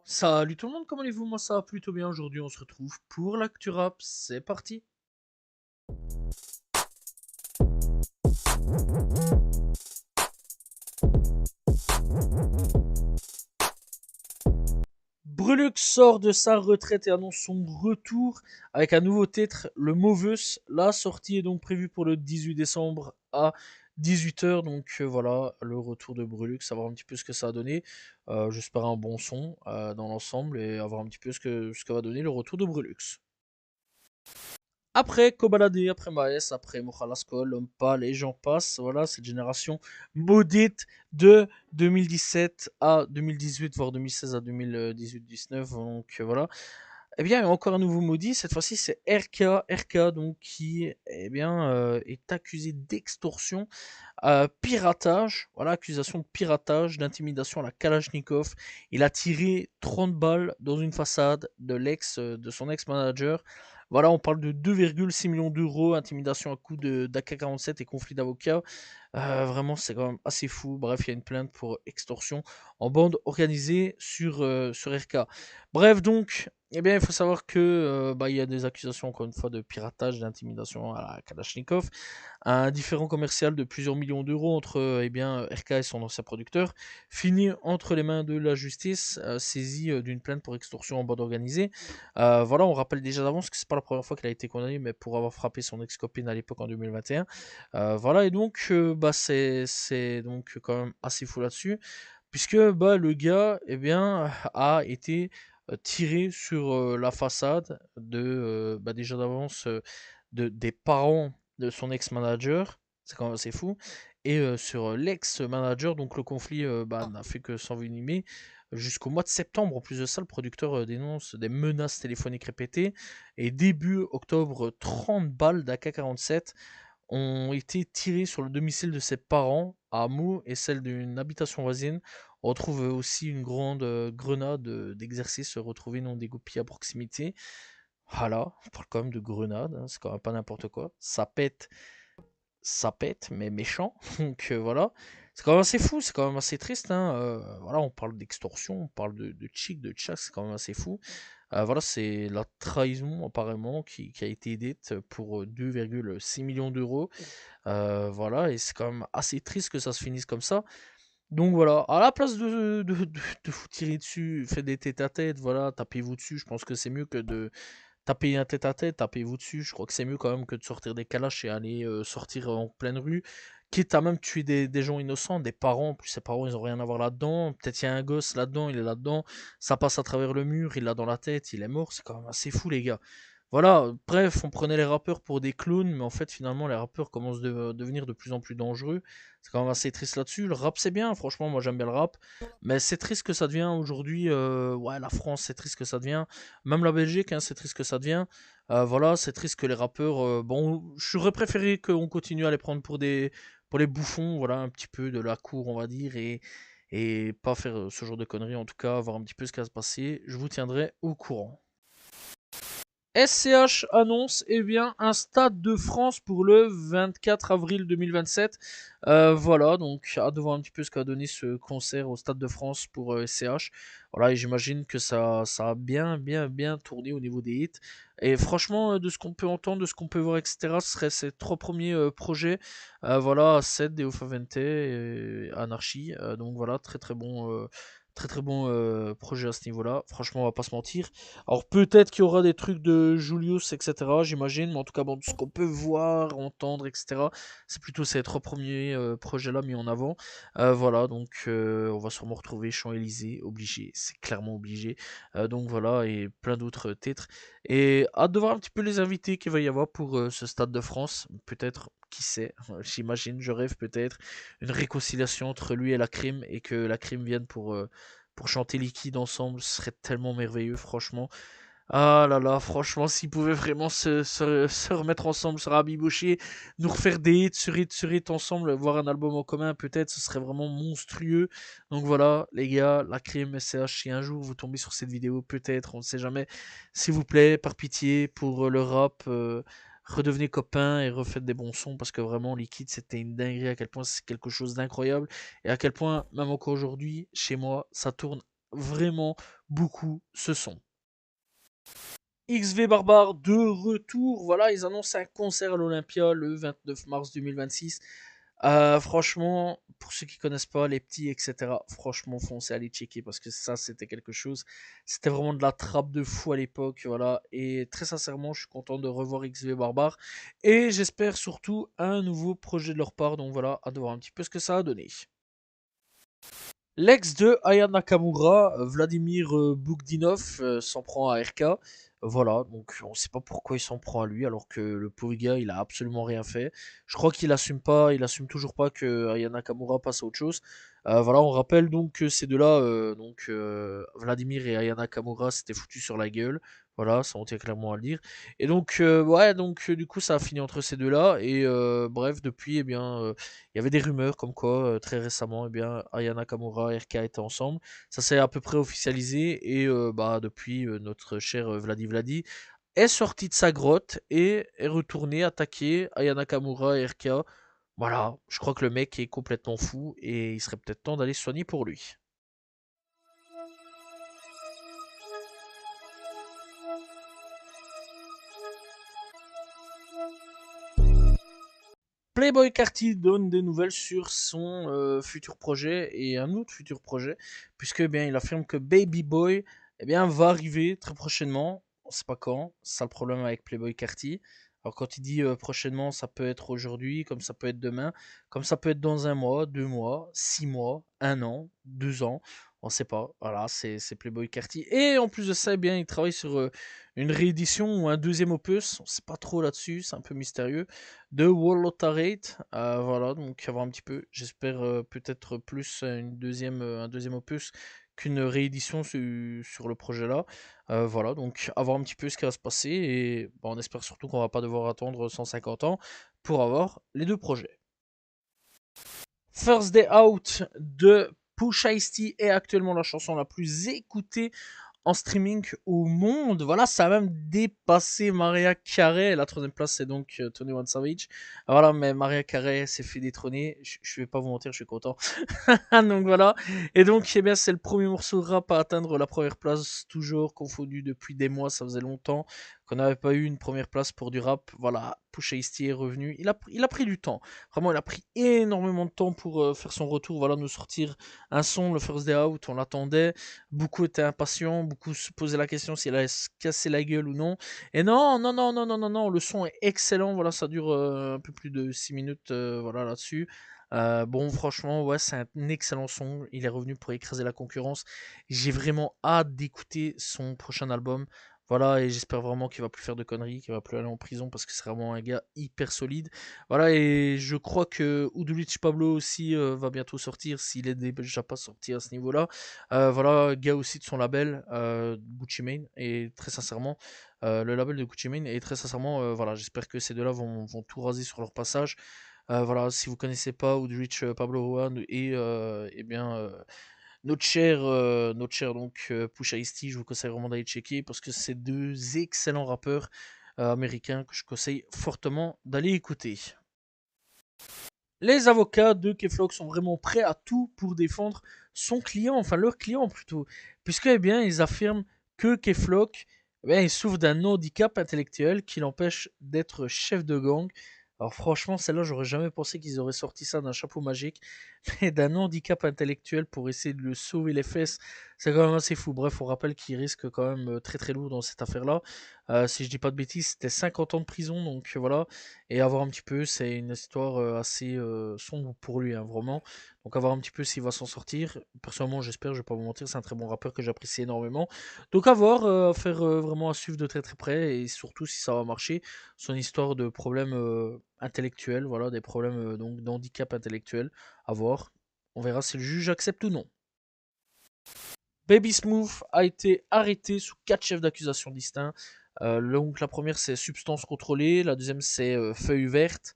Salut tout le monde, comment allez-vous? Moi ça va plutôt bien. Aujourd'hui on se retrouve pour l'actu rap, c'est parti. Brulux sort de sa retraite et annonce son retour avec un nouveau titre, le Mauvus. La sortie est donc prévue pour le 18 décembre à 18 h. Donc voilà, le retour de Brulux, savoir un petit peu ce que ça a donné. J'espère un bon son dans l'ensemble et avoir un petit peu ce que va donner le retour de Brulux. Après Kobalade, après Maes, après Mokhalasko, Lompa, les gens passent. Voilà, cette génération maudite de 2017 à 2018, voire 2016 à 2018-19. Donc voilà. Eh bien, encore un nouveau maudit. Cette fois-ci, c'est RK. RK, donc, qui est accusé d'extorsion, piratage. Voilà, accusation de piratage, d'intimidation à la Kalachnikov. Il a tiré 30 balles dans une façade de son ex-manager. Voilà, on parle de 2,6 millions d'euros, intimidation à coup d'AK-47 et conflit d'avocats. Vraiment, c'est quand même assez fou. Bref, il y a une plainte pour extorsion en bande organisée sur RK. Bref, donc, eh bien, il faut savoir que il y a des accusations, encore une fois, de piratage, d'intimidation à la Kalachnikov. Un différend commercial de plusieurs millions d'euros entre RK et son ancien producteur finit entre les mains de la justice, saisie d'une plainte pour extorsion en bande organisée. Voilà, on rappelle déjà d'avance que c'est pas la première fois qu'il a été condamné, mais pour avoir frappé son ex-copine à l'époque en 2021. Voilà, et donc c'est donc quand même assez fou là-dessus, puisque le gars a été tiré sur la façade déjà d'avance des parents de son ex-manager, c'est quand même assez fou, et sur l'ex-manager, donc le conflit n'a fait que s'envenimer jusqu'au mois de septembre. En plus de ça, le producteur dénonce des menaces téléphoniques répétées, et début octobre, 30 balles d'AK-47 ont été tirées sur le domicile de ses parents à Meaux et celle d'une habitation voisine. On retrouve aussi une grande grenade d'exercice retrouvée non dégoupillée à proximité. Voilà, on parle quand même de grenade, hein, c'est quand même pas n'importe quoi. Ça pète, mais méchant. Donc voilà, c'est quand même assez fou, c'est quand même assez triste, hein. Voilà, on parle d'extorsion, on parle de chic, de tchak, c'est quand même assez fou. Voilà, c'est la trahison apparemment qui a été dite pour 2,6 millions d'euros. Voilà, et c'est quand même assez triste que ça se finisse comme ça. Donc voilà, à la place de vous tirer dessus, faites des tête à tête, voilà, tapez-vous dessus. Je pense que c'est mieux que de taper un tête à tête, tapez-vous dessus. Je crois que c'est mieux quand même que de sortir des calaches et aller sortir en pleine rue. Quitte à même tuer des gens innocents, des parents. En plus, ces parents, ils ont rien à voir là-dedans. Peut-être il y a un gosse là-dedans, il est là-dedans. Ça passe à travers le mur, il l'a dans la tête, il est mort. C'est quand même assez fou, les gars. Voilà, bref, on prenait les rappeurs pour des clowns, mais en fait, finalement, les rappeurs commencent de devenir de plus en plus dangereux. C'est quand même assez triste là-dessus. Le rap, c'est bien, franchement, moi j'aime bien le rap. Mais c'est triste que ça devient aujourd'hui. Ouais, la France, c'est triste que ça devient. Même la Belgique, hein, c'est triste que ça devient. Voilà, c'est triste que les rappeurs. Bon, j'aurais préféré qu'on continue à les prendre pour les bouffons, voilà, un petit peu de la cour, on va dire, et pas faire ce genre de conneries, en tout cas, voir un petit peu ce qui va se passer. Je vous tiendrai au courant. SCH annonce un stade de France pour le 24 avril 2027. Voilà, donc hâte de voir un petit peu ce qu'a donné ce concert au stade de France pour SCH. Voilà, et j'imagine que ça a bien tourné au niveau des hits. Et franchement, de ce qu'on peut entendre, de ce qu'on peut voir, etc., ce serait ses trois premiers projets. Voilà, Sed, Deo Favente et Anarchy. Donc voilà, très très bon projet à ce niveau-là. Franchement, on va pas se mentir. Alors peut-être qu'il y aura des trucs de Julius, etc. J'imagine, mais en tout cas, bon, tout ce qu'on peut voir, entendre, etc. C'est plutôt ces trois premiers projets-là mis en avant. Voilà, donc on va sûrement retrouver Champs-Élysées, obligé, c'est clairement obligé. Donc voilà, et plein d'autres titres. Et hâte de voir un petit peu les invités qu'il va y avoir pour ce Stade de France. Peut-être, qui sait, j'imagine, je rêve peut-être, une réconciliation entre lui et la crime, et que la crime vienne pour chanter Liquide ensemble, ce serait tellement merveilleux, franchement. Ah là là, franchement, s'ils pouvaient vraiment se remettre ensemble, se rabibocher, nous refaire des hits sur hits ensemble, voir un album en commun, peut-être, ce serait vraiment monstrueux. Donc voilà, les gars, la crime SCH, si un jour vous tombez sur cette vidéo, peut-être, on ne sait jamais, s'il vous plaît, par pitié, pour le rap, redevenez copains et refaites des bons sons parce que vraiment Liquid c'était une dinguerie à quel point c'est quelque chose d'incroyable et à quel point même encore aujourd'hui chez moi ça tourne vraiment beaucoup ce son. XV Barbare de retour, voilà, ils annoncent un concert à l'Olympia le 29 mars 2026. Franchement, pour ceux qui connaissent pas les petits, etc., franchement, foncez aller checker parce que ça, c'était quelque chose. C'était vraiment de la trappe de fou à l'époque, voilà. Et très sincèrement, je suis content de revoir XV Barbare. Et j'espère surtout un nouveau projet de leur part. Donc voilà, à de voir un petit peu ce que ça a donné. L'ex de Aya Nakamura, Vladimir Boukdinov, s'en prend à RK. Voilà, donc on ne sait pas pourquoi il s'en prend à lui, alors que le pauvre gars, il a absolument rien fait. Je crois qu'il assume pas, il assume toujours pas que Aya Nakamura passe à autre chose. Voilà, on rappelle donc que ces deux-là, Vladimir et Aya Nakamura, s'étaient foutus sur la gueule. Voilà, ça on tient clairement à le dire. Et donc, ouais, donc du coup, ça a fini entre ces deux-là. Et bref, depuis, eh bien, il y avait des rumeurs comme quoi, très récemment, eh bien, Aya Nakamura et RK étaient ensemble. Ça s'est à peu près officialisé. Et bah, depuis, notre cher Vladi est sorti de sa grotte et est retourné attaquer Aya Nakamura et RK. Voilà, je crois que le mec est complètement fou et il serait peut-être temps d'aller se soigner pour lui. Playboy Carty donne des nouvelles sur son futur projet et un autre futur projet, puisque eh bien il affirme que Baby Boy eh bien, va arriver très prochainement. On ne sait pas quand, c'est ça le problème avec Playboy Carty. Alors quand il dit prochainement, ça peut être aujourd'hui, comme ça peut être demain, comme ça peut être dans un mois, 2 mois, 6 mois, un an, 2 ans. On ne sait pas. Voilà, c'est Playboy Carty. Et en plus de ça, eh bien, il travaille sur une réédition ou un deuxième opus. On ne sait pas trop là-dessus, c'est un peu mystérieux de Wolotarate. Voilà, donc à voir un petit peu. J'espère peut-être plus un deuxième opus qu'une réédition sur le projet là. Voilà, donc à voir un petit peu ce qui va se passer. Et bon, on espère surtout qu'on va pas devoir attendre 150 ans pour avoir les deux projets. First Day Out de Pusha T est actuellement la chanson la plus écoutée en streaming au monde. Voilà, ça a même dépassé Maria Carey. La troisième place, c'est donc Tony One Savage. Voilà, mais Maria Carey s'est fait détrôner. Je vais pas vous mentir, je suis content. Donc voilà. Et donc, eh bien, c'est le premier morceau rap à atteindre la première place, toujours confondu depuis des mois. Ça faisait longtemps qu'on n'avait pas eu une première place pour du rap. Voilà, Pusha T est revenu. Il a pris du temps. Vraiment, il a pris énormément de temps pour faire son retour. Voilà, nous sortir un son, le First Day Out. On l'attendait. Beaucoup étaient impatients. Beaucoup se posaient la question s'il allait se casser la gueule ou non. Et non, non, non, non, non, non, non. Le son est excellent. Voilà, ça dure un peu plus de 6 minutes. Voilà, là-dessus. Bon, franchement, ouais, c'est un excellent son. Il est revenu pour écraser la concurrence. J'ai vraiment hâte d'écouter son prochain album. Voilà, et j'espère vraiment qu'il va plus faire de conneries, qu'il va plus aller en prison parce que c'est vraiment un gars hyper solide. Voilà, et je crois que Udulich Pablo aussi va bientôt sortir, s'il est déjà pas sorti à ce niveau-là. Voilà, gars aussi de son label, Gucci Mane, et très sincèrement, le label de Gucci Mane, et très sincèrement, voilà, j'espère que ces deux-là vont tout raser sur leur passage. Voilà, si vous connaissez pas Udrich Pablo Juan et eh bien notre cher donc Pusha T, je vous conseille vraiment d'aller checker parce que c'est deux excellents rappeurs américains que je conseille fortement d'aller écouter. Les avocats de Keflock sont vraiment prêts à tout pour défendre son client, enfin leur client plutôt, puisque eh bien ils affirment que Keflock il souffre d'un handicap intellectuel qui l'empêche d'être chef de gang. Alors franchement, celle-là, j'aurais jamais pensé qu'ils auraient sorti ça d'un chapeau magique, mais d'un handicap intellectuel pour essayer de le sauver les fesses, c'est quand même assez fou. Bref, on rappelle qu'il risque quand même très très lourd dans cette affaire-là. Si je dis pas de bêtises, c'était 50 ans de prison, donc voilà. Et à voir un petit peu, c'est une histoire assez sombre pour lui, hein, vraiment. Donc à voir un petit peu s'il va s'en sortir. Personnellement, j'espère, je vais pas vous mentir, c'est un très bon rappeur que j'apprécie énormément. Donc à voir, faire vraiment à suivre de très très près et surtout si ça va marcher. Son histoire de problèmes intellectuels, voilà, des problèmes donc d'handicap intellectuel, à voir. On verra si le juge accepte ou non. Baby Smooth a été arrêté sous 4 chefs d'accusation distincts. Donc la première c'est substance contrôlée, la deuxième c'est feuille verte,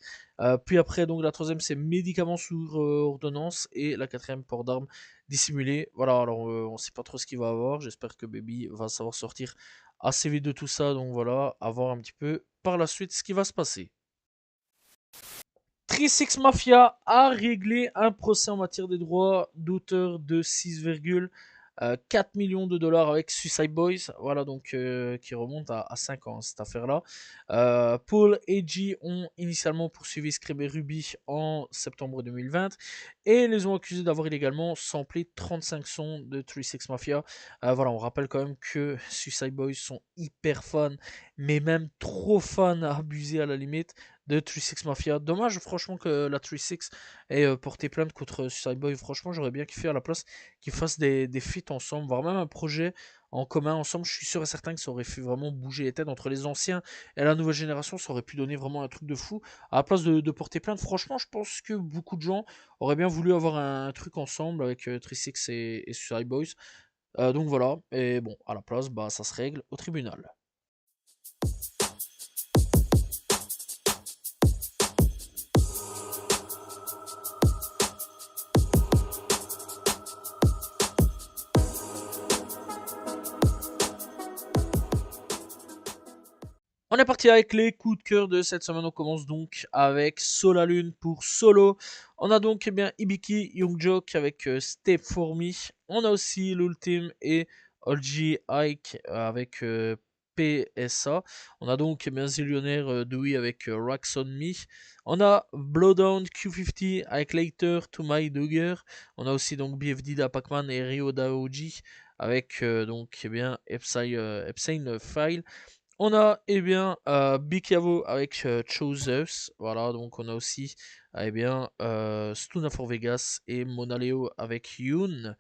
puis après donc la troisième c'est médicaments sous ordonnance et la quatrième port d'armes dissimulé. Voilà, alors on sait pas trop ce qu'il va avoir. J'espère que Baby va savoir sortir assez vite de tout ça, donc voilà, à voir un petit peu par la suite ce qui va se passer. 36 Mafia a réglé un procès en matière des droits d'auteur de 6,4 millions de dollars avec Suicide Boys, voilà donc qui remonte à 5 ans cette affaire-là. Paul et G ont initialement poursuivi Scream et Ruby en septembre 2020 et les ont accusés d'avoir illégalement samplé 35 sons de 36 Mafia. Voilà, on rappelle quand même que Suicide Boys sont hyper fans, mais même trop fans à abuser à la limite de 36 Mafia. Dommage, franchement, que la 36 ait porté plainte contre Suicide Boy. Franchement, j'aurais bien kiffé à la place qu'ils fassent des feats ensemble, voire même un projet en commun ensemble. Je suis sûr et certain que ça aurait fait vraiment bouger les têtes entre les anciens et la nouvelle génération. Ça aurait pu donner vraiment un truc de fou. À la place de porter plainte, franchement, je pense que beaucoup de gens auraient bien voulu avoir un truc ensemble avec 36 et Suicide Boys. Donc voilà, et bon, à la place, bah, ça se règle au tribunal. On est parti avec les coups de cœur de cette semaine. On commence donc avec Solalune pour Solo. On a donc bien Ibiki Youngjoke avec Step For Me. On a aussi l'Ultime et Olji Ike avec PSA. On a donc bien Zillionnaire Dewey avec Racks On Me. On a Blowdown Q50 avec Later to My Dogger. On a aussi donc BFD da Pacman et Ryo Daoji avec donc bien Epstein File. On a bien Big avec Choosers, voilà, donc on a aussi bien Stuna for Vegas et Monaleo avec Yoon.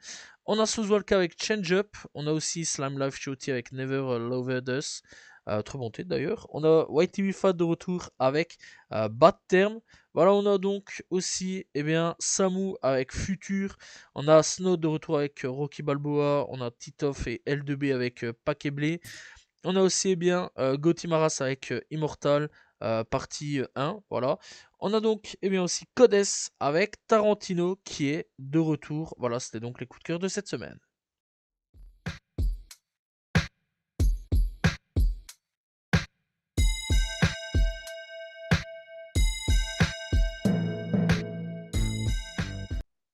On a Suzwalka avec Change Up, on a aussi Slime Life Shooty avec Never Loved Us, très bon titre d'ailleurs. On a YTV Fat de retour avec Bad Term. Voilà, on a donc aussi bien Samu avec Future, on a Snow de retour avec Rocky Balboa, on a Titoff et L2B avec Pakeblé. On a aussi bien Gotimaras avec Immortal, partie 1, voilà. On a donc bien aussi Codes avec Tarantino qui est de retour. Voilà, c'était donc les coups de cœur de cette semaine.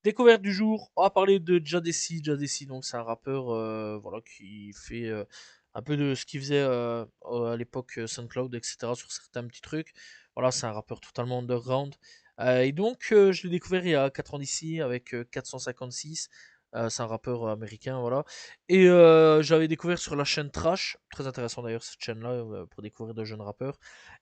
Découverte du jour, on va parler de Jadessi. Jadessi, donc c'est un rappeur voilà, qui fait un peu de ce qu'il faisait à l'époque SoundCloud, etc. sur certains petits trucs. Voilà, c'est un rappeur totalement underground. Et donc, je l'ai découvert il y a 4 ans d'ici avec 456. C'est un rappeur américain, voilà. Et j'avais découvert sur la chaîne Trash, très intéressant d'ailleurs cette chaîne-là pour découvrir de jeunes rappeurs.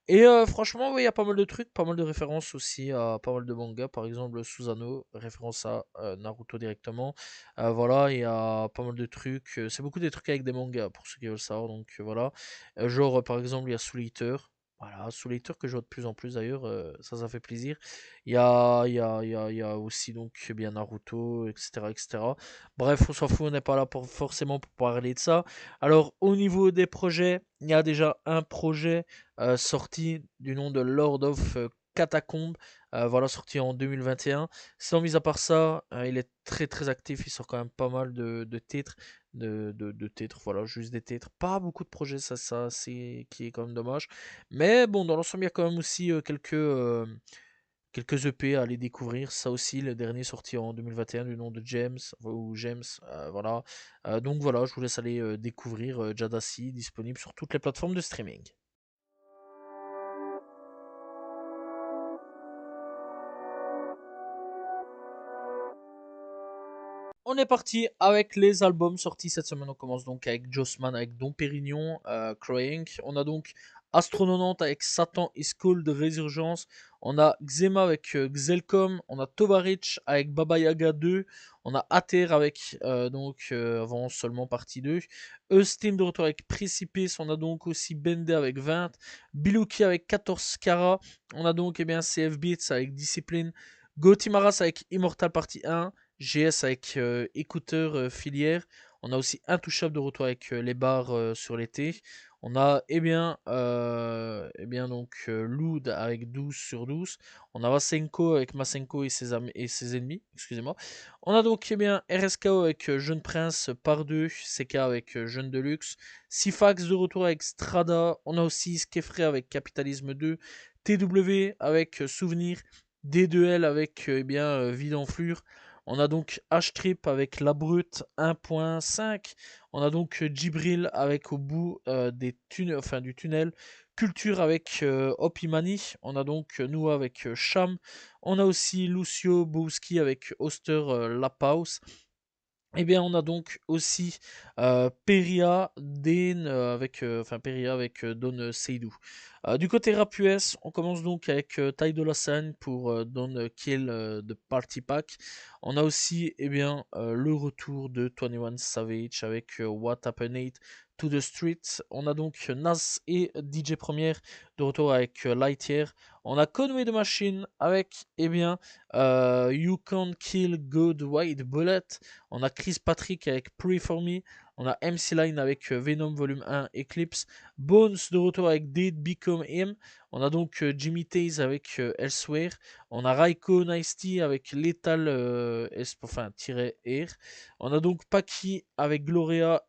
Et franchement, oui, il y a pas mal de trucs, pas mal de références aussi à pas mal de mangas. Par exemple, Susanoo, référence à Naruto directement. Voilà, il y a pas mal de trucs. C'est beaucoup des trucs avec des mangas, pour ceux qui veulent savoir. Donc voilà. Genre, par exemple, il y a Soul Eater. Voilà, Soul Eater que je vois de plus en plus d'ailleurs. Ça fait plaisir. Il y a aussi donc bien Naruto, etc., etc. Bref, on s'en fout, on n'est pas là pour, forcément pour parler de ça. Alors, au niveau des projets, il y a déjà un projet sorti du nom de Lord of Catacomb, voilà, sorti en 2021. Sans mis à part ça, il est très très actif, il sort quand même pas mal de titres, de titres, voilà, juste des titres. Pas beaucoup de projets, ça c'est qui est quand même dommage. Mais bon, dans l'ensemble, il y a quand même aussi quelques EP à aller découvrir. Ça aussi, le dernier sorti en 2021 du nom de James, ou James, voilà. Donc voilà, je vous laisse aller découvrir Jadassi, disponible sur toutes les plateformes de streaming. On est parti avec les albums sortis cette semaine. On commence donc avec Jossman avec Dom Pérignon, Crying. On a donc Astronaute avec Satan is Cold de Résurgence. On a Xema avec Xelcom. On a Tovarich avec Baba Yaga 2. On a Ater avec avant seulement partie 2. Eustin de retour avec Précipice. On a donc aussi Bende avec 20. Biluki avec 14 Cara. On a donc CF Beats avec Discipline. Gotimaras avec Immortal partie 1. GS avec écouteurs filière. On a aussi Intouchable de retour avec les bars sur l'été. On a donc Loud avec 12 sur 12. On a Masenko avec Masenko et ses ennemis, excusez-moi. On a donc RSKO avec Jeune Prince par 2, CK avec Jeune Deluxe, Sifax de retour avec Strada. On a aussi Skefrey avec Capitalisme 2, TW avec Souvenir, D2L avec Vide en Flure. On a donc H-Trip avec La Brute 1.5. On a donc Djibril avec au bout du tunnel. Culture avec Opimani. On a donc nous avec Cham. On a aussi Lucio Bowski avec Oster Lapaus. On a donc aussi Peria, Peria avec Don Seydou. Du côté rap US, on commence donc avec Ty Dolla $ign pour Don't Kill de Party Pack. On a aussi le retour de 21 Savage avec What Happened to the Street. On a donc Nas et DJ Première de retour avec Lightyear. On a Conway the Machine avec You Can't Kill Good White Bullet. On a Chris Patrick avec Pray For Me. On a MC Line avec Venom Volume 1 Eclipse. Bones de retour avec Did Become Him. On a donc Jimmy Taze avec Elsewhere. On a Raiko Nice-T avec Lethal -Air. On a donc Paki avec Gloria.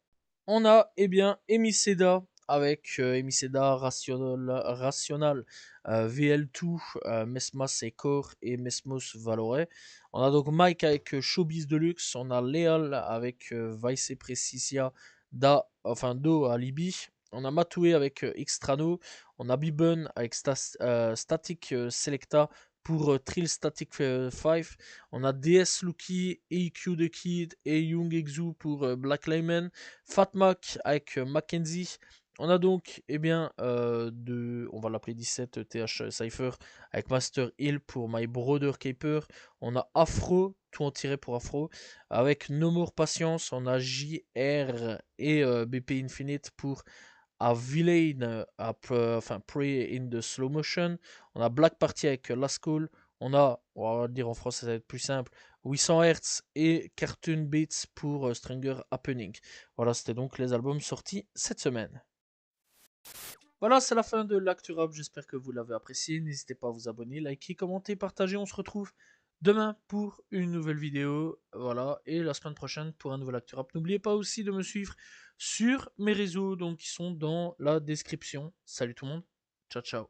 On a Emiceda avec Emiceda Rational, VL2, Mesmas et Core et Mesmos Valore. On a donc Mike avec Showbiz Deluxe. On a Leal avec Vice Precisia Do Alibi. On a Matoué avec Xtrano. On a Bibun avec Static Selecta pour Trill Static 5. On a DS Lucky, EQ The Kid et Young Exu pour Black Layman. Fatmac avec Mackenzie. On a donc, on va l'appeler 17 TH Cypher avec Master Hill pour My Brother Caper. On a Afro, tout en tiré pour Afro, avec No More Patience. On a JR et BP Infinite pour A Villain, Pray in the Slow Motion. On a Black Party avec Last Call. On va le dire en français, ça va être plus simple, 800 Hz et Cartoon Beats pour Stranger Happening. Voilà, c'était donc les albums sortis cette semaine. Voilà, c'est la fin de l'Actu Rap. J'espère que vous l'avez apprécié. N'hésitez pas à vous abonner, liker, commenter, partager. On se retrouve demain pour une nouvelle vidéo. Voilà, et la semaine prochaine pour un nouvel Actu Rap. N'oubliez pas aussi de me suivre sur mes réseaux, donc qui sont dans la description. Salut tout le monde. Ciao, ciao.